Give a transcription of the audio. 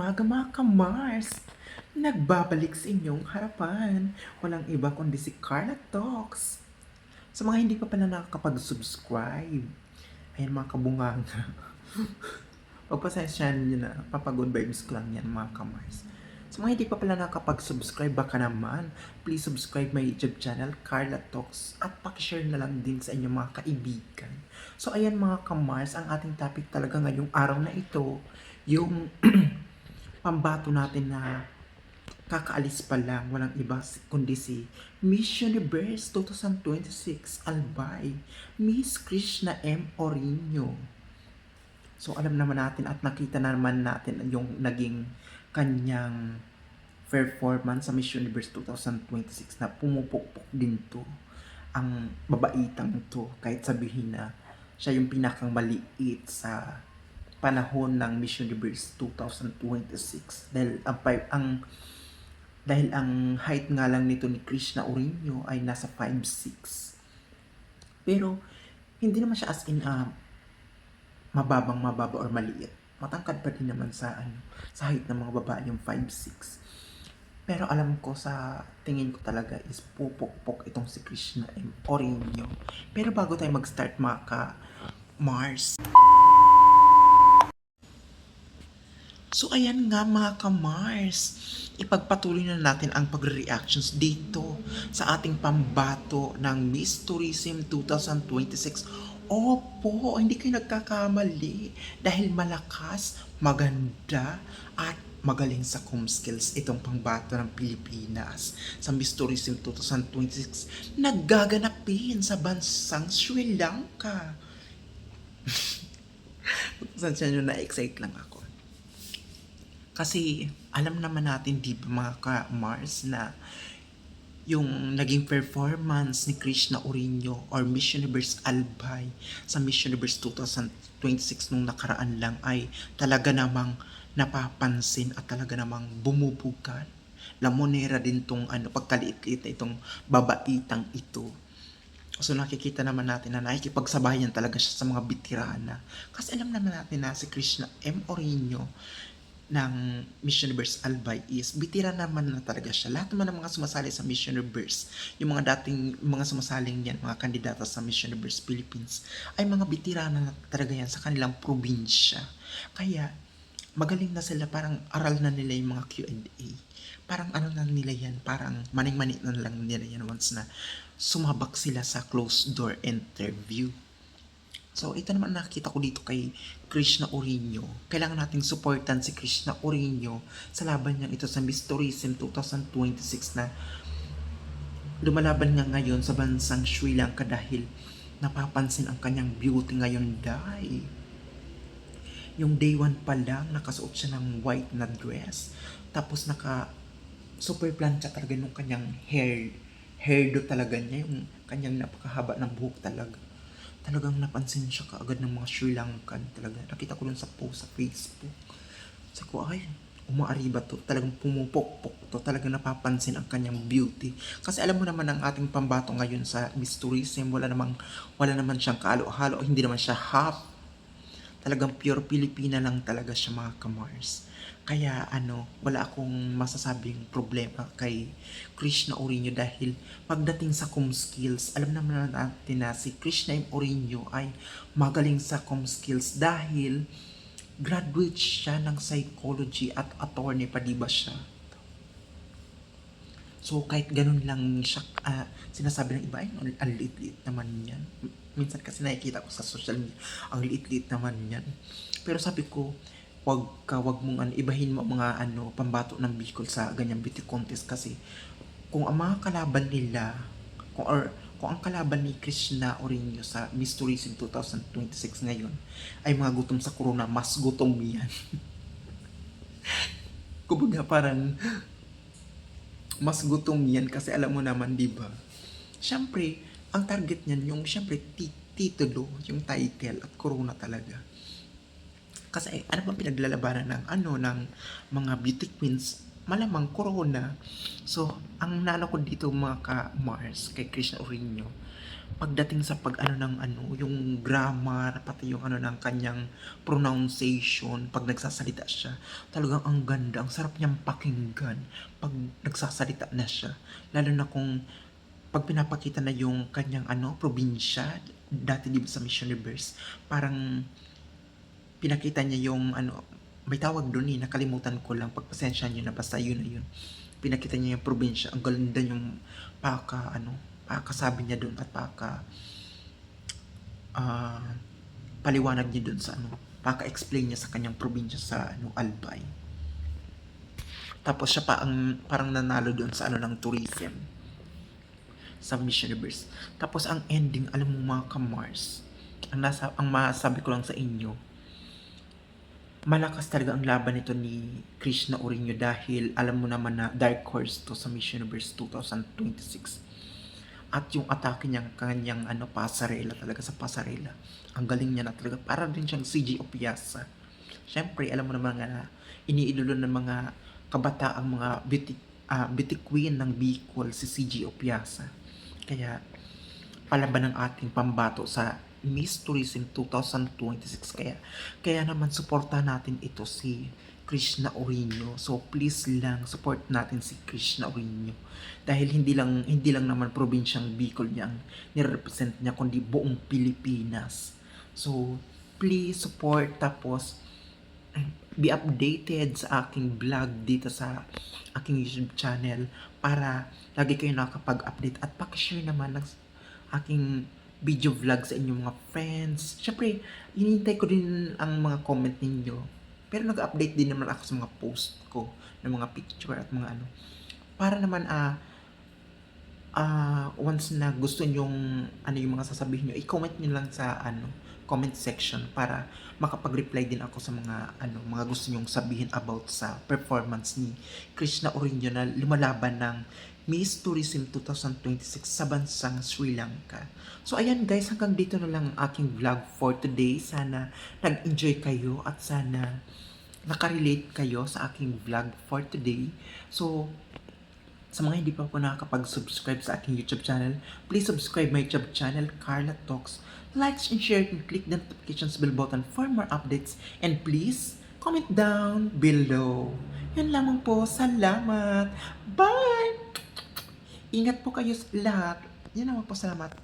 umaga mga ka-Mars! Nagbabalik sa inyong harapan. Walang iba kundi si Carla Talks. Sa mga hindi pa pala nakakapag-subscribe, ayan mga kabunganga. Pagpasensyahan nyo na, papagood vibes ko lang yan mga ka-Mars. Sa mga hindi pa pala nakakapag-subscribe, baka naman, please subscribe my YouTube channel, Carla Talks, at pakishare na lang din sa inyong mga kaibigan. So ayan mga ka-Mars, ang ating topic talaga ngayong araw na ito, yung pambato natin na kakaalis pa lang, walang iba kundi si Miss Universe 2026 Albay, Miss Krishna M. Orino. So alam naman natin at nakita naman natin yung naging kanyang performance sa Miss Universe 2026 na pumupukpok din to ang babaitang to, kahit sabihin na siya yung pinakang maliit sa panahon ng Miss Universe 2026 dahil ang height nga lang nito ni Krishna Orino ay nasa 5'6". Pero hindi naman siya as in mababa or maliit. Matangkad pa din naman sa height ng mga babae yung 5'6". Pero alam ko, sa tingin ko talaga is pupukpok itong si Krishna Orino. Pero bago tayo mag-start mga ka-Mars, so ayan nga mga ka-Mars, ipagpatuloy na natin ang pagre-reactions dito sa ating pambato ng Miss Tourism 2026. Opo, hindi kayo nagkakamali dahil malakas, maganda, at magaling sa com skills itong pangbato ng Pilipinas sa Miss Tourism 2026 naggaganapin sa bansang Sri Lanka. Saan nyo na-excite lang ako. Kasi alam naman natin, di ba mga ka-Mars, na yung naging performance ni Krishna Orino or Miss Universe Albay sa Miss Universe 2026 nung nakaraan lang ay talaga namang napapansin at talaga namang bumubugan. Lamonera din tong pagkaliit-liit na itong babaitang ito. So nakikita naman natin na nakikipagsabayan talaga siya sa mga bitirana. Kasi alam naman natin na si Krishna M. Orino ng Miss Universe Albay is bitira naman na talaga siya. Lahat naman ng mga sumasali sa Miss Universe, yung mga dating mga sumasaling yan, mga kandidata sa Miss Universe Philippines, ay mga bitira na talaga yan sa kanilang probinsya. Kaya magaling na sila, parang aral na nila yung mga Q&A. Parang ano na nila yan, parang maning-mani na lang nila yan once na sumabak sila sa closed door interview. So, ito naman nakita ko dito kay Krishna Orino. Kailangan nating supportan si Krishna Orino sa laban niya ito sa Miss Tourism 2026 na lumalaban nga ngayon sa bansang Sri Lanka dahil napapansin ang kanyang beauty ngayon dahil yung day 1 pa lang nakasuot siya ng white na dress, tapos super plancha talaga nung kanyang hairdo talaga niya, yung kanyang napakahaba ng buhok talaga. Talagang napansin siya kaagad ng mga Sri Lankan talaga. Nakita ko dun sa post sa Facebook. Sabi ko, ay, umaariba to. Talagang pumupokpok to. Talagang napapansin ang kanyang beauty. Kasi alam mo naman ang ating pambato ngayon sa Miss Tourism, wala naman siyang kahalo-halo. Hindi naman siya half. Talagang pure Pilipina lang talaga siya mga ka-Mars. Kaya wala akong masasabing problema kay Krishna Orino dahil pagdating sa com skills, alam naman natin na si Krishna Orino ay magaling sa com skills dahil graduate siya ng psychology at attorney pa, di ba siya? So kahit ganun lang siya, sinasabi ng iba, ay ang liit-liit naman yan. Minsan kasi nakikita ko sa social media, ang liit-liit naman yan. Pero sabi ko, wag mong ibahin mo mga pambato ng Bicol sa ganyang beauty contest kasi kung ang mga kalaban nila kung ang kalaban ni Krishna Orino sa Miss Tourism 2026 ngayon ay mga gutom sa corona, mas gutom yan. Kumbaga parang mas gutom yan kasi alam mo naman, di ba? Siyempre, ang target niyan yung siyempre titulo, yung title at corona talaga. Kasi ano bang pinaglalabanan ng ng mga beauty queens malamang corona. So, ang naano ko dito mga ka-Mars kay Krishna Uriño, pagdating sa pag-ano ng ano, yung grammar, pati yung ano ng kanyang pronunciation, pag nagsasalita siya, talagang ang ganda, ang sarap niyang pakinggan pag nagsasalita na siya. Lalo na kung pag pinapakita na yung kanyang ano, probinsya, dati di ba sa Miss Universe, parang pinakita niya yung ano, may tawag doon eh, nakalimutan ko lang, pagpasensya niyo na, basta yun na yun. Pinakita niya yung probinsya, ang ganda yung pakasabi niya doon at ah, paliwanag niya doon sa ano, paka-explain niya sa kanyang probinsya sa ano, Albay. Tapos siya pa ang parang nanalo doon sa ano ng tourism sa Miss Universe. Tapos ang ending, alam mo mga ka-Mars, ang masasabi ko lang sa inyo, malakas talaga ang laban nito ni Krishna Uriño dahil alam mo naman na dark horse to sa Miss Universe 2026. At yung atake niya, kanyang ano, pasarela talaga sa pasarela. Ang galing niya na talaga. Para din siyang CG Opiasa. Siyempre, alam mo naman na iniidolo ng mga kabataang mga beauty queen ng Bicol si CG Opiasa. Kaya palaban ng ating pambato sa Miss Tourism 2026. Kaya naman suportahan natin ito si Krishna Uriño. So please lang support natin si Krishna Uriño dahil hindi lang naman probinsyang Bicol niya ang nirepresent niya kundi buong Pilipinas. So please support, tapos be updated sa aking vlog dito sa aking YouTube channel para lagi kayo nakakapag-update at pakishare naman ng aking video vlog sa inyong mga friends. Syempre, hinihintay ko din ang mga comment ninyo. Pero nag-update din naman ako sa mga post ko ng mga picture at mga ano. Para naman once na gusto nyong ano yung mga sasabihin nyo, i-comment nyo lang sa ano, comment section para makapag-reply din ako sa mga ano, mga gusto nyong sabihin about sa performance ni Krishna Uriño na lumalaban ng Miss Tourism 2026 sa bansang Sri Lanka. So ayan guys, hanggang dito na lang ang aking vlog for today. Sana nag-enjoy kayo at sana nakarelate kayo sa aking vlog for today. So sa mga hindi pa po nakakapag-subscribe sa aking YouTube channel, please subscribe my YouTube channel, Carla Talks. Like and share and click the notifications bell button for more updates. And please, comment down below. Yan lamang po. Salamat. Bye! Ingat po kayo lahat. Yan naman po. Salamat.